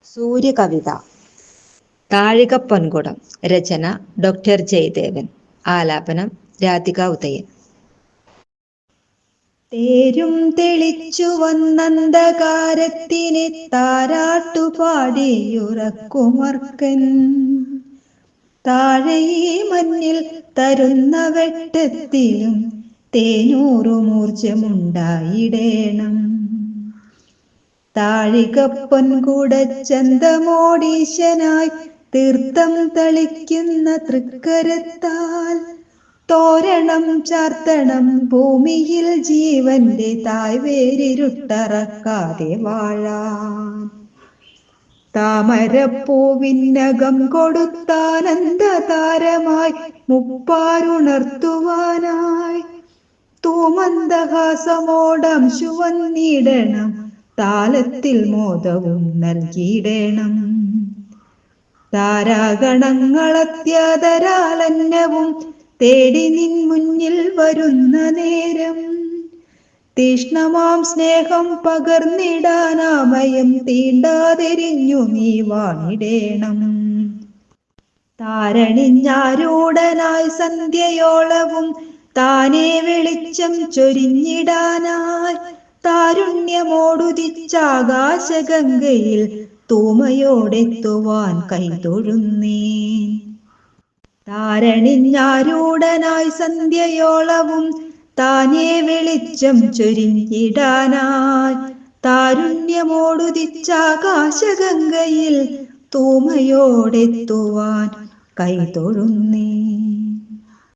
സൂര്യകവിത. താഴികപ്പൊൻകുടം. രചന doctor Jayadevan. ആലാപനം രാധിക ഉദയൻ. തേരും തെളിച്ചു വന്നന്ധകാരത്തിനെ താരാട്ടുപാടിയുറക്കുമർക്കൻ. താഴെ ഈ മഞ്ഞിൽ തരുന്ന വെട്ടത്തിലും തേനൂറുമൂർജമുണ്ടായിടേണം. താഴികപ്പൊൻകുടച്ചന്തമോടീശനായി തീർത്ഥം തളിക്കുന്ന തൃക്കരത്താൽ തോരണം ചാർത്തണം ഭൂമിയിൽ ജീവന്റെ തായ്വേരിരുട്ടറക്കാതെ വാഴാൻ. താമരപ്പൂവിനകം കൊടുത്താനന്ദതാരമായി മുപ്പാരുണർത്തുവാനായി തൂമന്ദഹാസമോടംശു വന്നിടണം. താലത്തിൽ മോദവും നൽകിയിടണം. താരാഗണങ്ങളത്യാദരാലന്നവും തേടി നിൻ മുന്നിൽ വരുന്ന നേരം തീഷ്ണമാം സ്നേഹം പകർന്നിടാനാമയം തീണ്ടാതെരിഞ്ഞു നീ വാണിടേണം. താരണിഞ്ഞാരൂഢനായി സന്ധ്യയോളവും താനേ വെളിച്ചം ചൊരിഞ്ഞിടാനായി താരുണ്യമോടുദിച്ചാകാശഗംഗയിൽ തൂമയോടെത്തുവാൻ കൈതൊഴുന്നേൻ. താരണിഞ്ഞാരൂഢനായി സന്ധ്യയോളവും താനേ വെളിച്ചം ചൊരിഞ്ഞിടാനായി താരുണ്യമോടുദിച്ചാകാശഗംഗയിൽ തൂമയോടെത്തുവാൻ കൈതൊഴുന്നേൻ.